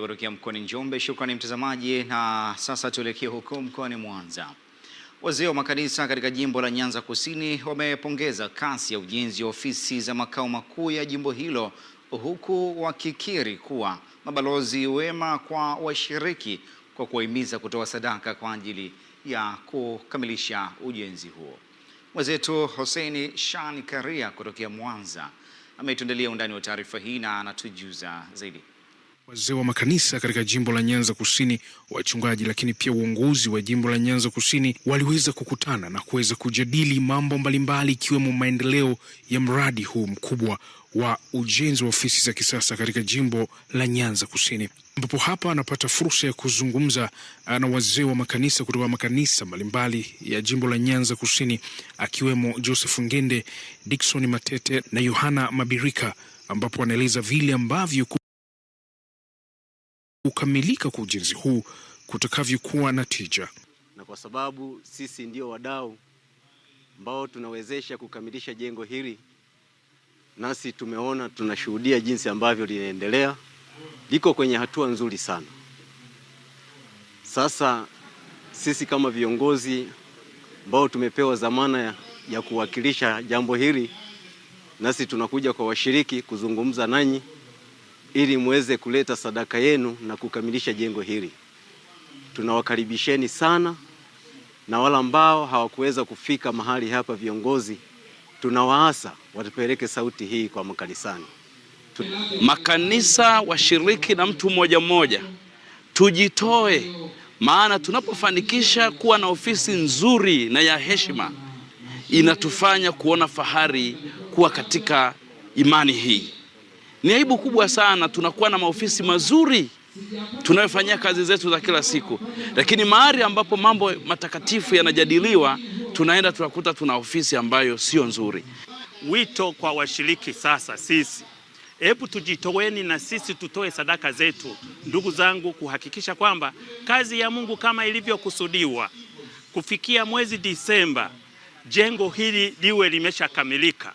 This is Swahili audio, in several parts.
Kutokea mkoani Njombe. Shukrani mtazamaji, na sasa tuelekee huko mkoani Mwanza. Wazee wa makanisa katika jimbo la Nyanza Kusini wamepongeza kasi ya ujenzi wa ofisi za makao makuu ya jimbo hilo, huku wakikiri kuwa mabalozi wema kwa washiriki kwa kuwahimiza kutoa sadaka kwa ajili ya kukamilisha ujenzi huo. Mwenzetu Hussein Shani Karia kutokea Mwanza ametuandalia undani wa taarifa hii na anatujuza zaidi. Wazee wa makanisa katika jimbo la Nyanza Kusini, wachungaji, lakini pia uongozi wa jimbo la Nyanza Kusini waliweza kukutana na kuweza kujadili mambo mbalimbali ikiwemo maendeleo ya mradi huu mkubwa wa ujenzi wa ofisi za kisasa katika jimbo la Nyanza Kusini, ambapo hapa anapata fursa ya kuzungumza na wazee wa makanisa kutoka makanisa mbalimbali ya jimbo la Nyanza Kusini, akiwemo Joseph Ngende, Dickson Matete na Yohana Mabirika, ambapo anaeleza vile ambavyo kukamilika kwa ujenzi huu kutakavyokuwa na tija. Na kwa sababu sisi ndio wadau ambao tunawezesha kukamilisha jengo hili, nasi tumeona, tunashuhudia jinsi ambavyo linaendelea, liko kwenye hatua nzuri sana. Sasa sisi kama viongozi ambao tumepewa dhamana ya kuwakilisha jambo hili, nasi tunakuja kwa washiriki kuzungumza nanyi ili muweze kuleta sadaka yenu na kukamilisha jengo hili. Tunawakaribisheni sana, na wala ambao hawakuweza kufika mahali hapa, viongozi, tunawaasa watupeleke sauti hii kwa makanisani. Makanisa, washiriki na mtu mmoja mmoja tujitoe, maana tunapofanikisha kuwa na ofisi nzuri na ya heshima, inatufanya kuona fahari kuwa katika imani hii. Ni aibu kubwa sana tunakuwa na maofisi mazuri tunayofanyia kazi zetu za kila siku, lakini mahali ambapo mambo matakatifu yanajadiliwa tunaenda tunakuta tuna ofisi ambayo sio nzuri. Wito kwa washiriki sasa, sisi hebu tujitoweni na sisi tutoe sadaka zetu, ndugu zangu, kuhakikisha kwamba kazi ya Mungu kama ilivyokusudiwa kufikia mwezi Disemba jengo hili liwe limeshakamilika.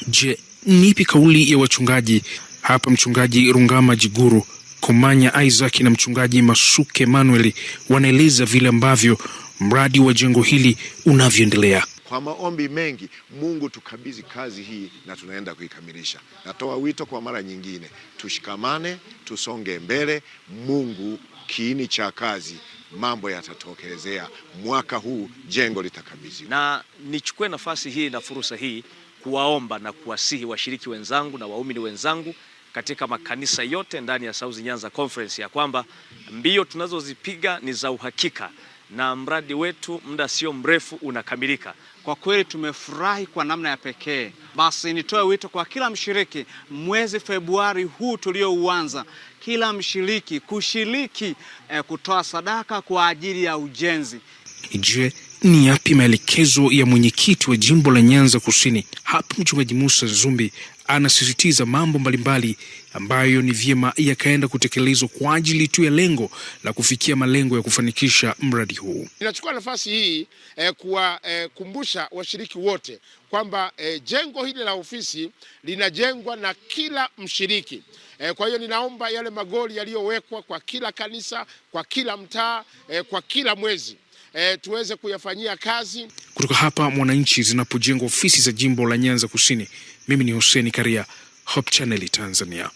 Je, nipi kauli ya wachungaji hapa? Mchungaji Rungama Jiguru, Komanya Isaac na mchungaji Masuke Manuel wanaeleza vile ambavyo mradi wa jengo hili unavyoendelea. Kwa maombi mengi, Mungu tukabidhi kazi hii na tunaenda kuikamilisha. Natoa wito kwa mara nyingine, tushikamane, tusonge mbele. Mungu kiini cha kazi, mambo yatatokelezea. Mwaka huu jengo litakabidhiwa. Na nichukue nafasi hii na fursa hii kuwaomba na kuwasihi washiriki wenzangu na waumini wenzangu katika makanisa yote ndani ya South Nyanza Conference ya kwamba mbio tunazozipiga ni za uhakika na mradi wetu muda sio mrefu unakamilika. Kwa kweli tumefurahi kwa namna ya pekee. Basi nitoe wito kwa kila mshiriki, mwezi Februari huu tuliouanza, kila mshiriki kushiriki kutoa sadaka kwa ajili ya ujenzi. Je, ni yapi maelekezo ya mwenyekiti wa jimbo la Nyanza Kusini? Hapa mchungaji Musa Zumbi anasisitiza mambo mbalimbali ambayo ni vyema yakaenda kutekelezwa kwa ajili tu ya lengo la kufikia malengo ya kufanikisha mradi huu. Ninachukua nafasi hii kuwakumbusha washiriki wote kwamba jengo hili la ofisi linajengwa na kila mshiriki. Kwa hiyo ninaomba yale magoli yaliyowekwa kwa kila kanisa, kwa kila mtaa, kwa kila mwezi tuweze kuyafanyia kazi. Kutoka hapa Mwananchi zinapojengwa ofisi za jimbo la Nyanza Kusini, mimi ni Hussein Karia, Hope Channel Tanzania.